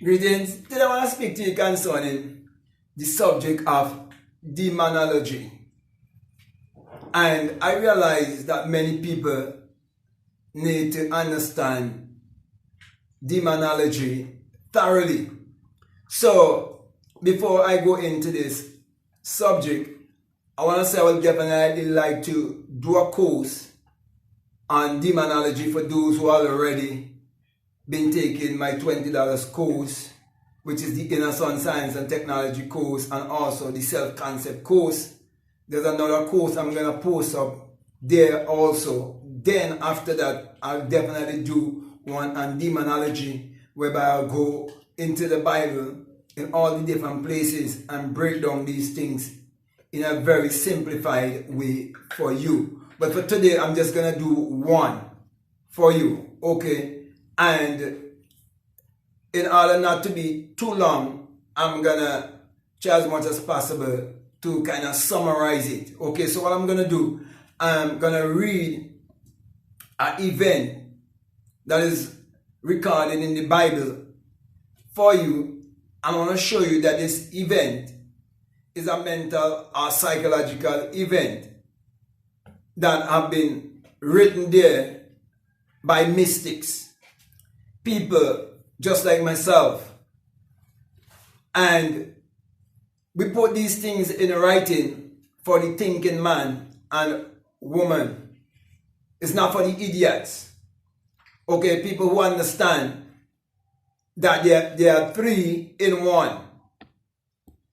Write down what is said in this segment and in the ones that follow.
Greetings. Today I want to speak to you concerning the subject of demonology. And I realize that many people need to understand demonology thoroughly. So before I go into this subject, I want to say I would definitely like to do a course on demonology for those who are already been taking my $20 course, which is the Inner Sun Science and Technology course, and also the Self-Concept course. There's another course I'm going to post up there also. Then after that, I'll definitely do one on demonology, whereby I'll go into the Bible in all the different places and break down these things in a very simplified way for you. But for today, I'm just going to do one for you, okay? And in order not to be too long, I'm going to try as much as possible to kind of summarize it. Okay, so what I'm going to do, I'm going to read an event that is recorded in the Bible for you. I want to show you that this event is a mental or psychological event that have been written there by mystics. People just like myself, and we put these things in writing for the thinking man and woman. It's not for the idiots, okay? People who understand that they are three in one.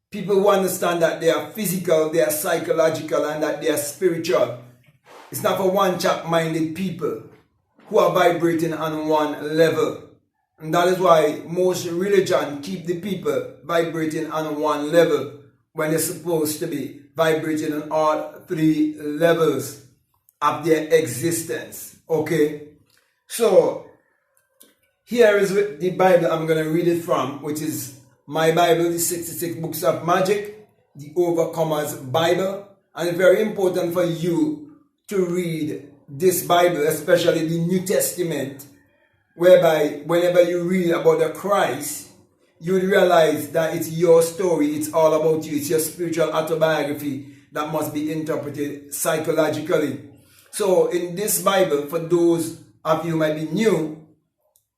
People who understand that they are physical, they are psychological, and that they are spiritual. It's not for one-track-minded people who are vibrating on one level. And that is why most religion keep the people vibrating on one level when they're supposed to be vibrating on all three levels of their existence. Okay? So, here is the Bible I'm going to read it from, which is my Bible, the 66 Books of Magic, the Overcomer's Bible. And it's very important for you to read this Bible, especially the New Testament, whereby whenever you read about the Christ, you would realize that it's your story, it's all about you, it's your spiritual autobiography that must be interpreted psychologically. So in this Bible, for those of you who might be new,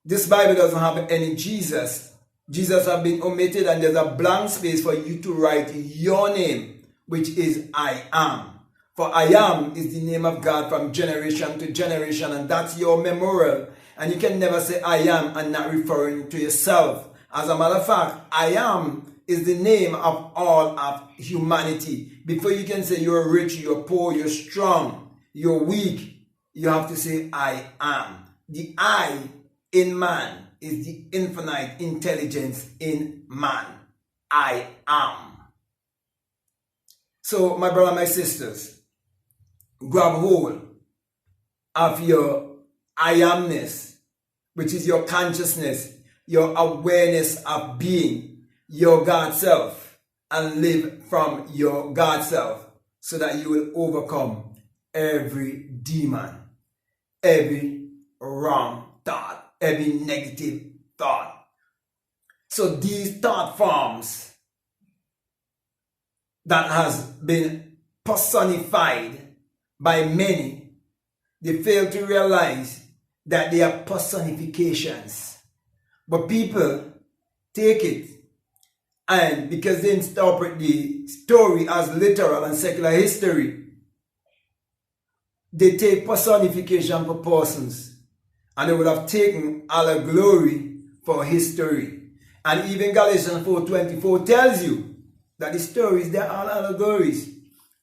this Bible doesn't have any Jesus. Jesus has been omitted, and there's a blank space for you to write your name, which is I am. For I am is the name of God from generation to generation, and that's your memorial. And you can never say I am and not referring to yourself. As a matter of fact, I am is the name of all of humanity. Before you can say you're rich, you're poor, you're strong, you're weak, you have to say I am. The I in man is the infinite intelligence in man. I am. So my brother, my sisters, grab hold of your I amness, which is your consciousness, your awareness of being, your God self, and live from your God self so that you will overcome every demon, every wrong thought, every negative thought. So these thought forms that has been personified by many, they fail to realize that they are personifications. But people take it, and because they interpret the story as literal and secular history, they take personification for persons, and they would have taken allegory for history. And even Galatians 4:24 tells you that the stories, they are all allegories.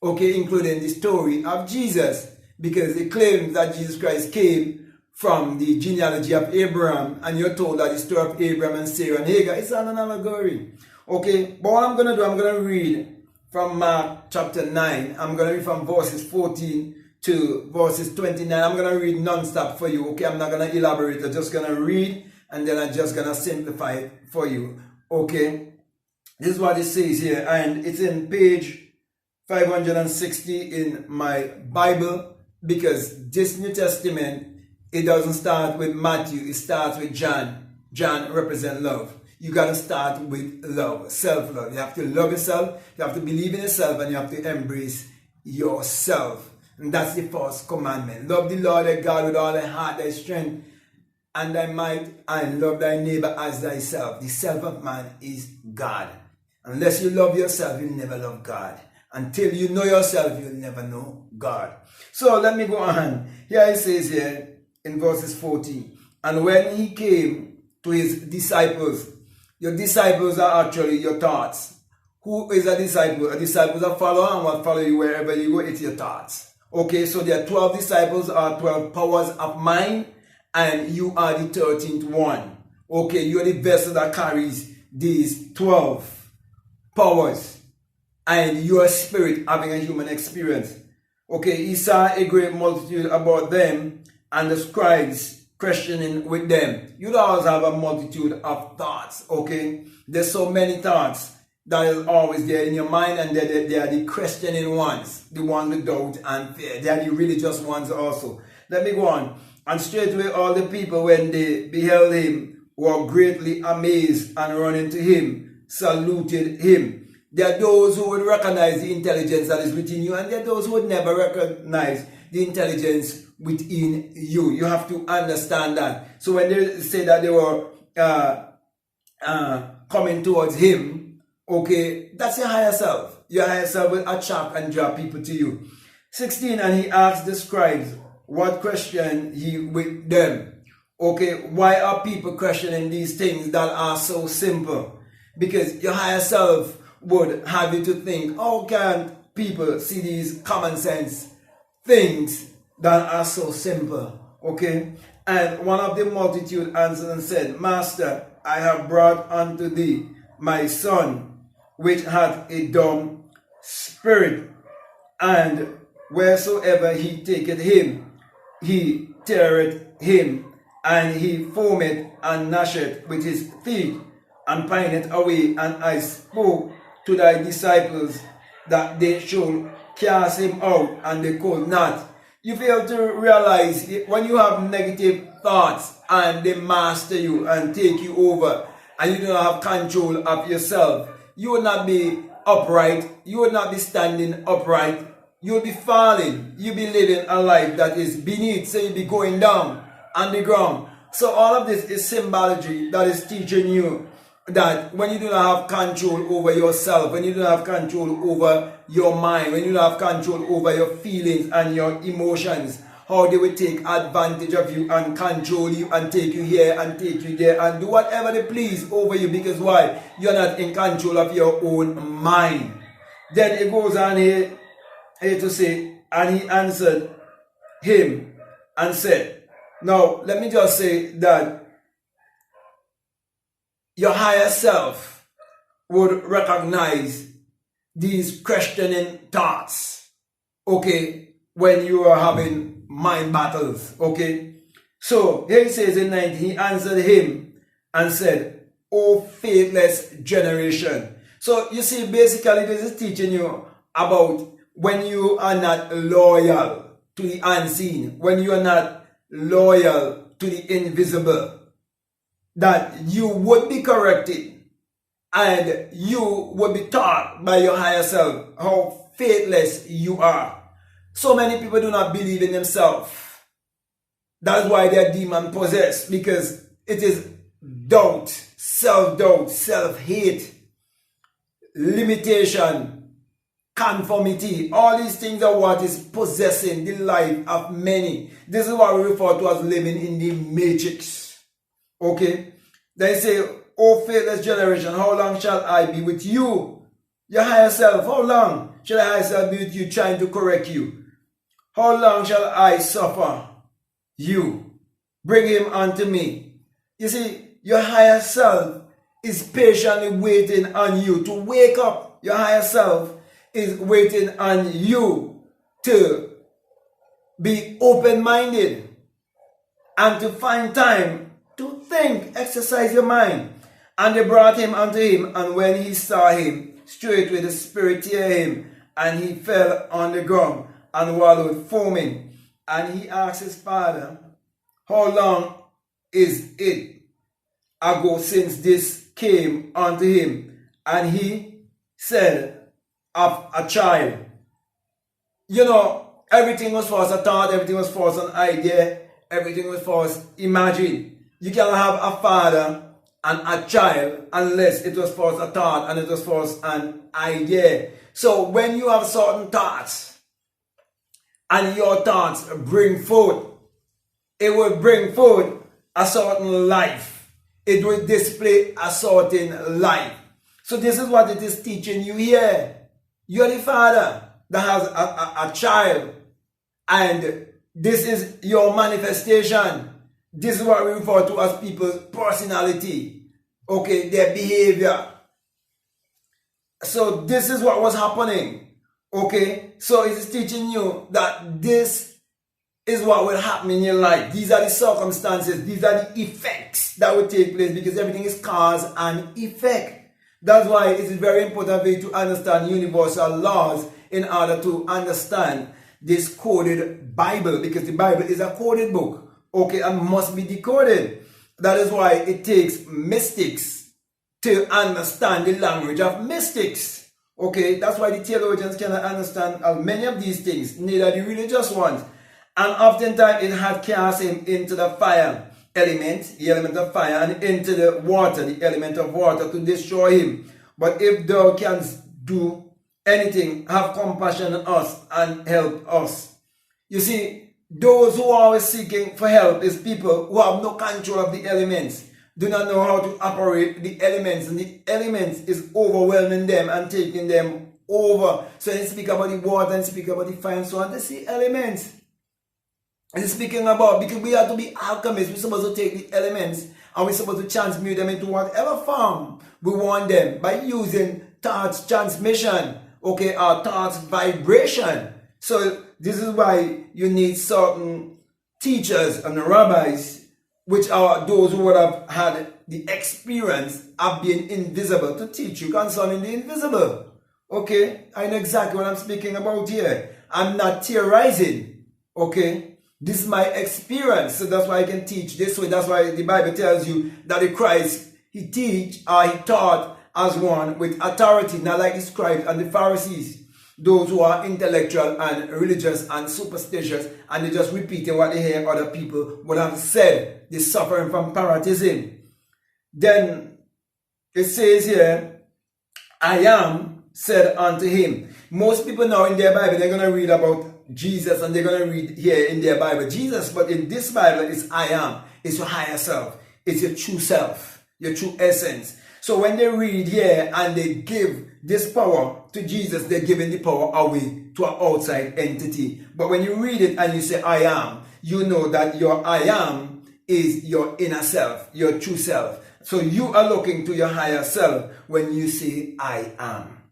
Okay, including the story of Jesus, because it claims that Jesus Christ came from the genealogy of Abraham, and you're told that the story of Abraham and Sarah and Hagar is an allegory. Okay, but what I'm going to do, I'm going to read from Mark chapter 9. I'm going to read from verses 14 to verses 29. I'm going to read non-stop for you. Okay, I'm not going to elaborate. I'm just going to read, and then I'm just going to simplify it for you. Okay, this is what it says here, and it's in page 560 in my Bible, because this New Testament, it doesn't start with Matthew, it starts with John. John represents love. you got to start with love, self-love. You have to love yourself, you have to believe in yourself, and you have to embrace yourself. And that's the first commandment. Love the Lord thy God with all thy heart, thy strength, and thy might, and love thy neighbor as thyself. The self of man is God. Unless you love yourself, you'll never love God. Until you know yourself, you'll never know God. So let me go on. Here it says here in verses 14. And when he came to his disciples, your disciples are actually your thoughts. Who is a disciple? A disciple is a follower, and what follow you wherever you go, it's your thoughts. Okay, so there are 12 disciples, are 12 powers of mind, and you are the 13th one. Okay, you are the vessel that carries these 12 powers, and your spirit having a human experience. Okay, he saw a great multitude about them, and the scribes questioning with them. You always have a multitude of thoughts. Okay, there's so many thoughts that is always there in your mind, and they are the questioning ones, the ones with doubt and fear. They are the religious ones also. Let me go on. And straightway all the people, when they beheld him, were greatly amazed, and running to him, saluted him. There are those who would recognize the intelligence that is within you, and there are those who would never recognize the intelligence within you. You have to understand that. So when they say that they were coming towards him, okay, that's your higher self. Your higher self will attract and draw people to you. 16, and he asked the scribes, what question he with them? Okay, why are people questioning these things that are so simple? Because your higher self would have you to think, how can people see these common sense things that are so simple? Okay, and one of the multitude answered and said, Master, I have brought unto thee my son, which hath a dumb spirit, and wheresoever he taketh him, he teareth him, and he foameth and gnasheth with his teeth, and pineth away. And I spoke to thy disciples that they should cast him out, and they could not. You fail to realize when you have negative thoughts and they master you and take you over, and you do not have control of yourself, you will not be upright, you will not be standing upright, you will be falling, you will be living a life that is beneath, so you'll be going down on the ground. So all of this is symbology that is teaching you that when you do not have control over yourself, when you do not have control over your mind, when you don't have control over your feelings and your emotions, how they will take advantage of you and control you and take you here and take you there and do whatever they please over you. Because why? You're not in control of your own mind. Then it goes on here to say, and he answered him and said, now let me just say that your higher self would recognize these questioning thoughts, okay, when you are having mind battles, okay. So here he says in 19, he answered him and said, O faithless generation. So you see, basically this is teaching you about when you are not loyal to the unseen, when you are not loyal to the invisible, that you would be corrected and you would be taught by your higher self how faithless you are. So many people do not believe in themselves. That's why they are demon possessed, because it is doubt, self-doubt, self-hate, limitation, conformity. All these things are what is possessing the life of many. This is what we refer to as living in the matrix. Okay? They say, O faithless generation, how long shall I be with you? Your higher self, how long shall your higher self be with you, trying to correct you? How long shall I suffer you? Bring him unto me. You see, your higher self is patiently waiting on you to wake up. Your higher self is waiting on you to be open-minded and to find time to think, exercise your mind. And they brought him unto him, and when he saw him, straightway the spirit tear him, and he fell on the ground and wallowed foaming. And he asked his father, how long is it ago since this came unto him, and he said of a child. You know, everything was first a thought, everything was first an idea, everything was first imagined. You cannot have a father and a child unless it was first a thought and it was first an idea. So when you have certain thoughts and your thoughts bring forth, it will bring forth a certain life. It will display a certain life. So this is what it is teaching you here. You're the father that has a child, and this is your manifestation. This is what we refer to as people's personality, okay, their behavior. So this is what was happening, okay. So it is teaching you that this is what will happen in your life. These are the circumstances, these are the effects that will take place, because everything is cause and effect. That's why it is very important for you to understand universal laws in order to understand this coded Bible, because the Bible is a coded book, okay, and must be decoded. That is why it takes mystics to understand the language of mystics, okay. That's why the theologians cannot understand many of these things, neither the religious ones. And oftentimes it had cast him into the fire element, the element of fire, and into the water, the element of water, to destroy him. But if thou canst do anything, have compassion on us and help us. You see, those who are always seeking for help is people who have no control of the elements, do not know how to operate the elements, and the elements is overwhelming them and taking them over. So they speak about the water and speak about the fire and so on. They see elements. And speaking about, because we have to be alchemists, we're supposed to take the elements and we're supposed to transmute them into whatever form we want them by using thoughts transmission, okay, or thoughts vibration. So this is why you need certain teachers and rabbis, which are those who would have had the experience of being invisible, to teach you concerning the invisible. Okay, I know exactly what I'm speaking about here. I'm not theorizing, okay. This is my experience, so that's why I can teach this way. That's why the Bible tells you that the Christ, he taught as one with authority, not like the scribes and the Pharisees, those who are intellectual and religious and superstitious, and they just repeating what they hear other people would have said. They're suffering from parasitism. Then it says here, I am said unto him. Most people now in their Bible, they're going to read about Jesus, and they're going to read here in their Bible Jesus, but in this Bible it's I am. It's your higher self. It's your true self, your true essence. So when they read here and they give this power to Jesus, they're giving the power away to an outside entity. But when you read it and you say I am, you know that your I am is your inner self, your true self. So you are looking to your higher self when you say I am.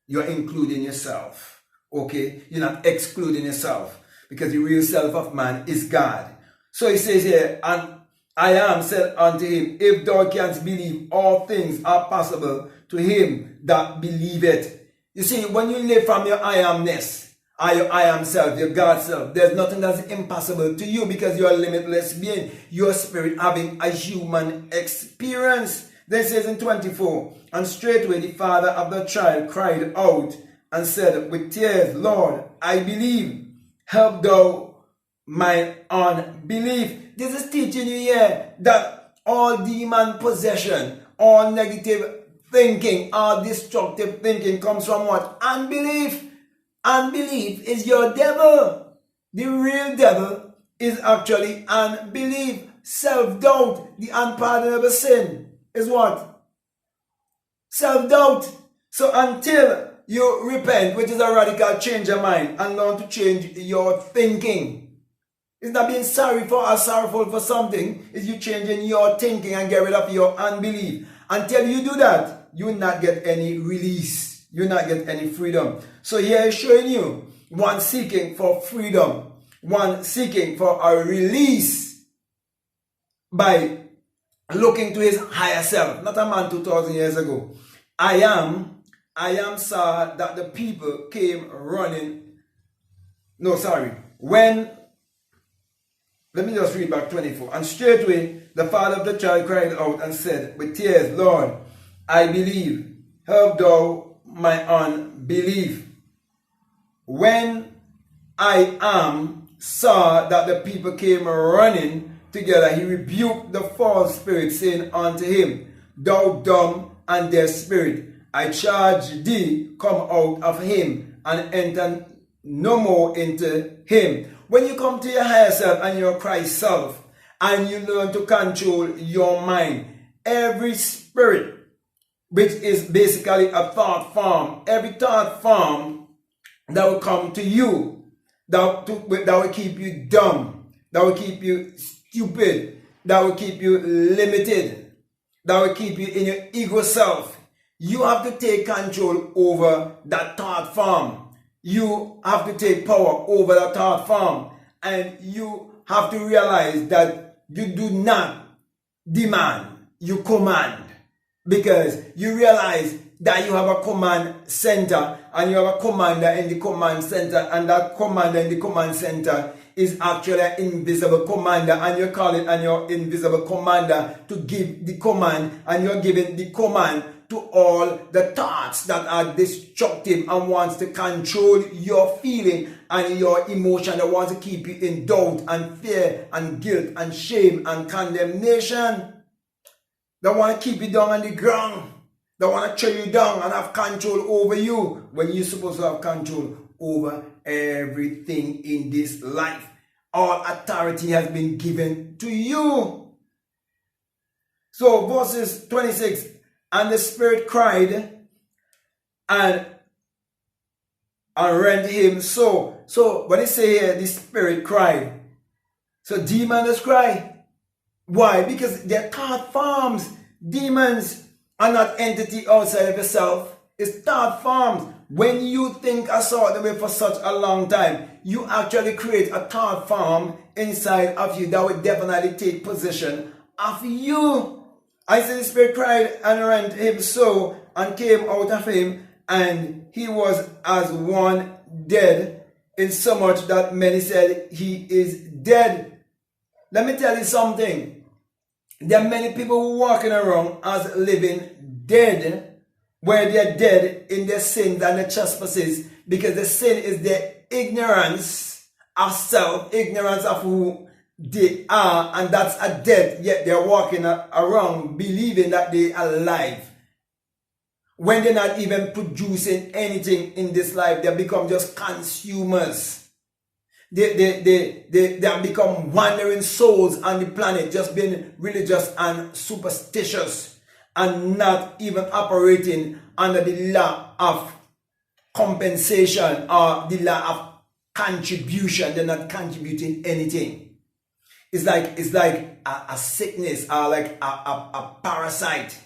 You're including yourself. Okay, you're not excluding yourself, because the real self of man is God. So he says here, and I am said unto him, if thou canst believe, all things are possible to him that believeth. You see, when you live from your I amness, your I am self, your God self, there's nothing that's impossible to you, because you're a limitless being, your spirit having a human experience. Then it says in 24, and straightway the father of the child cried out and said with tears, Lord, I believe, help thou my unbelief. This is teaching you here that all demon possession, all negative thinking, all destructive thinking comes from what? Unbelief. Unbelief is your devil. The real devil is actually unbelief. Self-doubt, the unpardonable sin, is what? Self-doubt. So until you repent, which is a radical change of mind, and learn to change your thinking. It's not being sorry for or sorrowful for something. It's you changing your thinking and get rid of your unbelief. Until you do that, you will not get any release. You will not get any freedom. So here is showing you one seeking for freedom, one seeking for a release by looking to his higher self. Not a man 2,000 years ago. I am saw that the people came running. No, sorry. When, let me just read back 24. And straightway the father of the child cried out and said with tears, Lord, I believe. Help thou my unbelief. When saw that the people came running together, he rebuked the false spirit, saying unto him, Thou dumb and deaf spirit, I charge thee, come out of him, and enter no more into him. When you come to your higher self and your Christ self, and you learn to control your mind, every spirit, which is basically a thought form, every thought form that will come to you, that will keep you dumb, that will keep you stupid, that will keep you limited, that will keep you in your ego self. You have to take control over that thought form. You have to take power over that thought form. And you have to realize that you do not demand, you command. Because you realize that you have a command center and you have a commander in the command center, and that commander in the command center is actually an invisible commander, and you call it and your invisible commander to give the command, and you're giving the command to all the thoughts that are destructive and wants to control your feeling and your emotion, that wants to keep you in doubt and fear and guilt and shame and condemnation. They want to keep you down on the ground. They want to throw you down and have control over you when you're supposed to have control over everything in this life. All authority has been given to you. So verses 26, and the spirit cried and rent him. So when they say here, the spirit cried, so demons cry. Why? Because they're thought forms. Demons are not entity outside of yourself. It's thought forms. When you think a certain way for such a long time, you actually create a thought form inside of you that will definitely take possession of you. I said the spirit cried and rent him so, and came out of him, and he was as one dead, insomuch that many said he is dead. Let me tell you something. There are many people who are walking around as living dead, where they are dead in their sins and their trespasses, because the sin is their ignorance of self, ignorance of who they are, and that's a death, yet they're walking around believing that they are alive. When they're not even producing anything in this life, they become just consumers. They have become wandering souls on the planet, just being religious and superstitious, and not even operating under the law of compensation or the law of contribution. They're not contributing anything. It's like a sickness or like a parasite.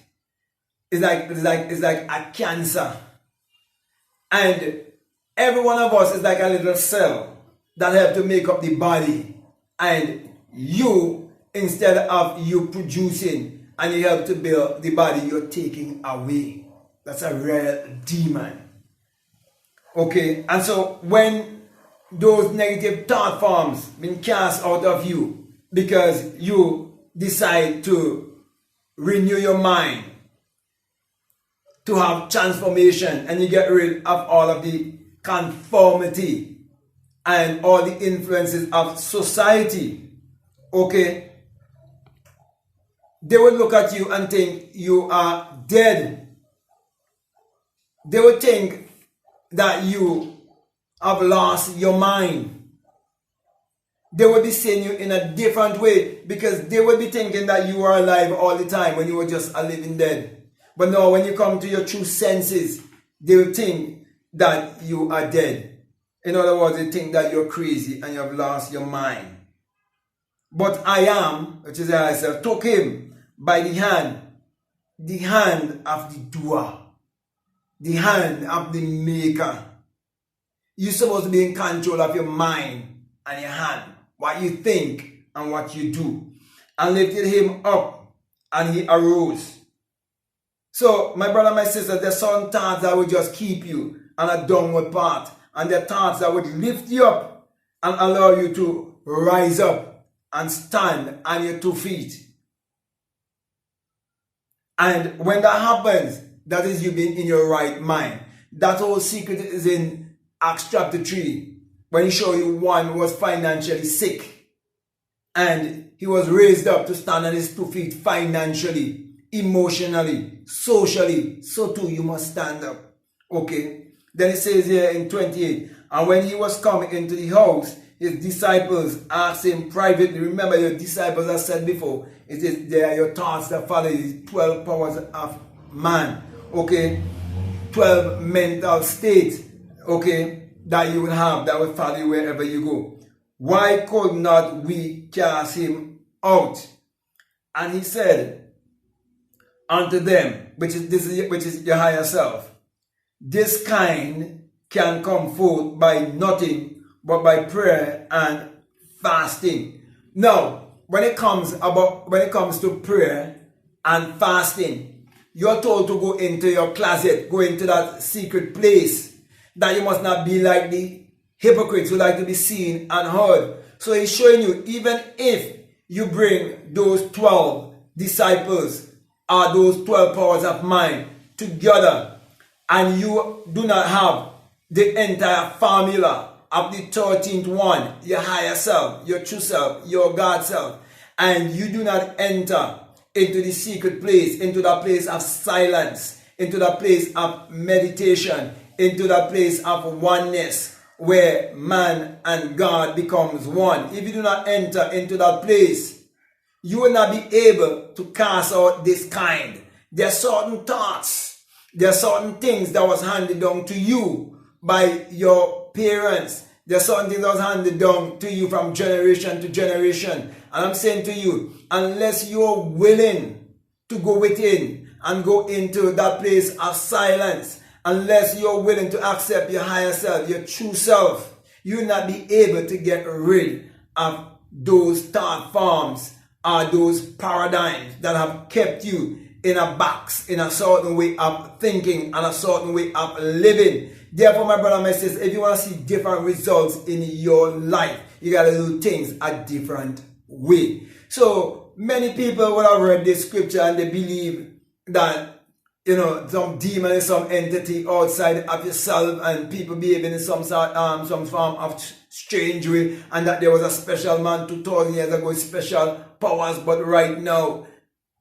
It's like a cancer. And every one of us is like a little cell that help to make up the body, and you, instead of you producing and you help to build the body, you're taking away. That's a real demon. Okay, and so when those negative thought forms been cast out of you because you decide to renew your mind, to have transformation, and you get rid of all of the conformity and all the influences of society, okay, they will look at you and think you are dead. They will think that you have lost your mind. They will be seeing you in a different way, because they will be thinking that you are alive all the time when you were just a living dead. But now when you come to your true senses, they will think that you are dead. In other words, they think that you're crazy and you have lost your mind. But I am, which is I said, took him by the hand of the doer, the hand of the maker. You're supposed to be in control of your mind and your hand, what you think and what you do. And lifted him up, and he arose. So, my brother, my sister, there's some thoughts that will just keep you on a downward path. And the thoughts that would lift you up and allow you to rise up and stand on your 2 feet And when that happens, that is you being in your right mind. That whole secret is in Acts chapter 3, when he showed you one was financially sick. And he was raised up to stand on his 2 feet financially, emotionally, socially. So too you must stand up. Okay. Then it says here in 28, and when he was coming into the house, his disciples asked him privately. Remember, your disciples, I said before, it is they are your thoughts that follow these 12 powers of man. Okay. 12 mental states. Okay. That you will have, that will follow you wherever you go. Why could not we cast him out? And he said unto them, which is your higher self, this kind can come forth by nothing but by prayer and fasting. Now, when it comes to prayer and fasting, you're told to go into your closet, go into that secret place, that you must not be like the hypocrites who like to be seen and heard. So he's showing you, even if you bring those 12 disciples or those 12 powers of mind together, and you do not have the entire formula of the 13th one, your higher self, your true self, your God self, and you do not enter into the secret place, into that place of silence, into that place of meditation, into that place of oneness, where man and God becomes one. If you do not enter into that place, you will not be able to cast out this kind. There are certain thoughts, there are certain things that was handed down to you by your parents. There are certain things that was handed down to you from generation to generation. And I'm saying to you, unless you're willing to go within and go into that place of silence, unless you're willing to accept your higher self, your true self, you will not be able to get rid of those thought forms or those paradigms that have kept you in a box, in a certain way of thinking and a certain way of living. Therefore, my brother and my sister, if you want to see different results in your life, you got to do things a different way. So many people would have read this scripture and they believe that, you know, some demon is some entity outside of yourself, and people behaving in some form of strange way, and that there was a special man 2,000 years ago with special powers, but right now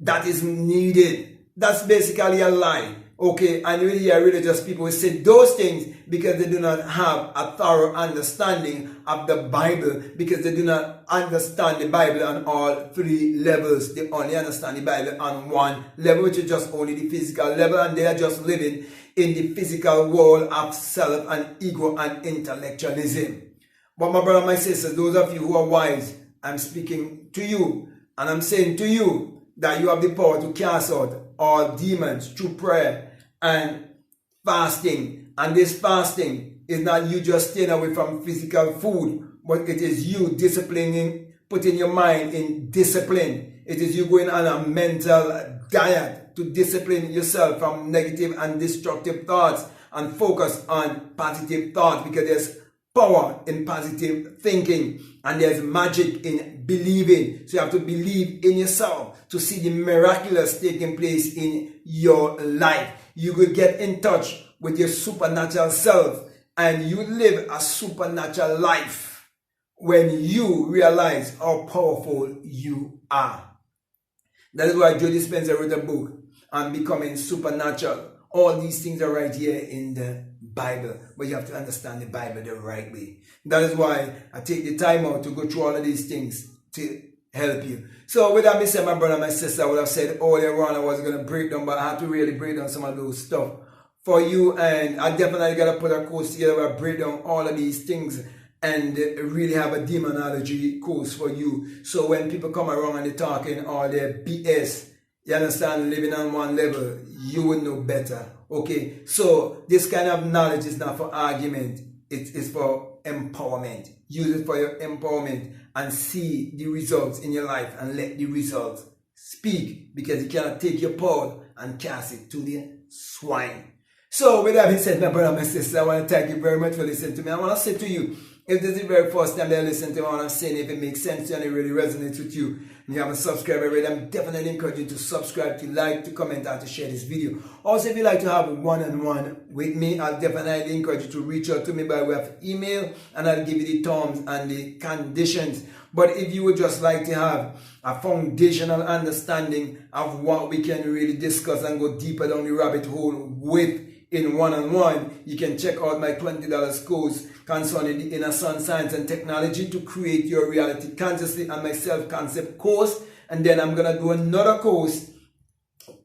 that is needed. That's basically a lie. Okay, and you hear religious people will say those things because they do not have a thorough understanding of the Bible, because they do not understand the Bible on all 3 levels. They only understand the Bible on 1 level, which is just only the physical level, and they are just living in the physical world of self and ego and intellectualism. But my brother, my sister, those of you who are wise, I'm speaking to you, and I'm saying to you that you have the power to cast out all demons through prayer and fasting. And this fasting is not you just staying away from physical food, but it is you disciplining, putting your mind in discipline. It is you going on a mental diet to discipline yourself from negative and destructive thoughts and focus on positive thoughts, because there's power in positive thinking and there's magic in believing. So you have to believe in yourself to see the miraculous taking place in your life. You will get in touch with your supernatural self, and you live a supernatural life when you realize how powerful you are. That is why Joe Dispenza wrote a book on becoming supernatural. All these things are right here in the Bible, but you have to understand the Bible the right way. That is why I take the time out to go through all of these things to help you. So with that being said, my brother, my sister, I would have said earlier on I was going to break down, but I had to really break down some of those stuff for you, and I definitely got to put a course together where I break down all of these things and really have a demonology course for you. So when people come around and they're talking all their BS, you understand, living on one level, you will know better. Okay, so this kind of knowledge is not for argument, it is for empowerment. Use it for your empowerment and see the results in your life, and let the results speak, because you cannot take your power and cast it to the swine. So with that being said, my brother, my sister, I want to thank you very much for listening to me. I want to say to you, If this is the very first time they're listening to what I'm saying, if it makes sense to you and it really resonates with you, and you haven't subscribed already, I'm definitely encouraging you to subscribe, to like, to comment, and to share this video. Also, if you'd like to have a one-on-one with me, I'll definitely encourage you to reach out to me by way of email, and I'll give you the terms and the conditions. But if you would just like to have a foundational understanding of what we can really discuss and go deeper down the rabbit hole with in one-on-one, you can check out my $20 course concerning the inner sun science and technology to create your reality consciously, and my self-concept course. And then I'm going to do another course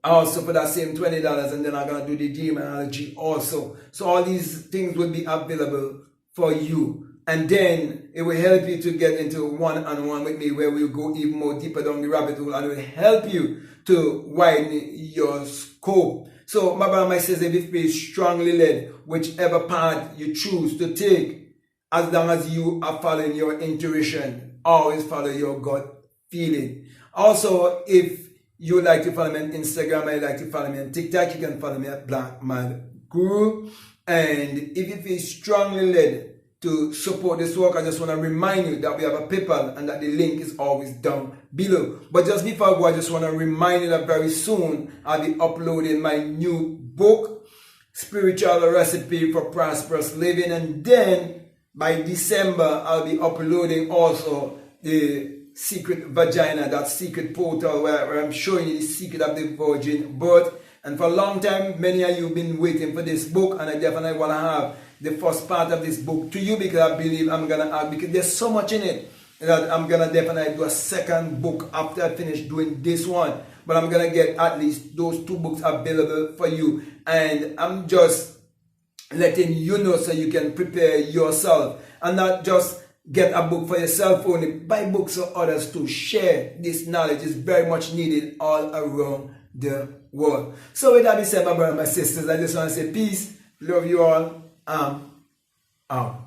also for that same $20, and then I'm going to do the Demonology also. So all these things will be available for you. And then it will help you to get into one-on-one with me, where we'll go even more deeper down the rabbit hole, and it will help you to widen your scope. So my brother, my sister, if you feel strongly led, whichever path you choose to take, as long as you are following your intuition, always follow your gut feeling. Also, if you would like to follow me on Instagram, or you'd like to follow me on TikTok, you can follow me at BlackMadGuru. And if you feel strongly led to support this work, I just want to remind you that we have a PayPal and that the link is always down below. But just before I go, I just want to remind you that very soon I'll be uploading my new book, Spiritual Recipe for Prosperous Living. And then by December, I'll be uploading also the Secret Vagina, that secret portal where I'm showing you the secret of the virgin birth. And for a long time, many of you have been waiting for this book, and I definitely want to have the first part of this book to you, because I believe I'm going to add, because there's so much in it that I'm going to definitely do a second book after I finish doing this one. But I'm going to get at least those 2 books available for you. And I'm just letting you know so you can prepare yourself, and not just get a book for yourself only. Buy books for others to share. This knowledge is very much needed all around the world. So with that being said, my brothers and my sisters, I just want to say peace, love you all, out.